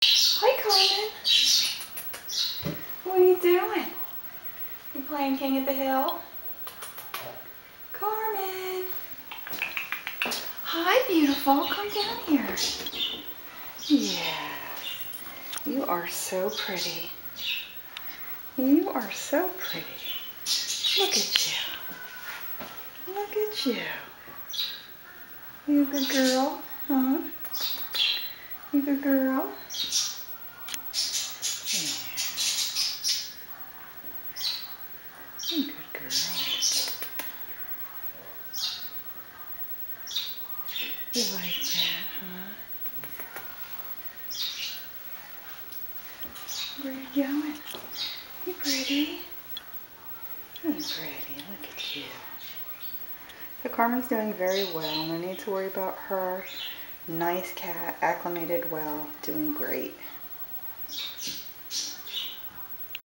Hi, Carmen. What are you doing? You playing King of the Hill? Carmen. Hi, beautiful. Come down here. Yes. You are so pretty. You are so pretty. Look at you. Look at you. You a good girl? Huh? You a good girl? Yeah. You a good girl. You like that, huh? Where are you going? You pretty. You pretty. Look at you. So Carmen's doing very well. No need to worry about her. Nice cat, acclimated well, doing great.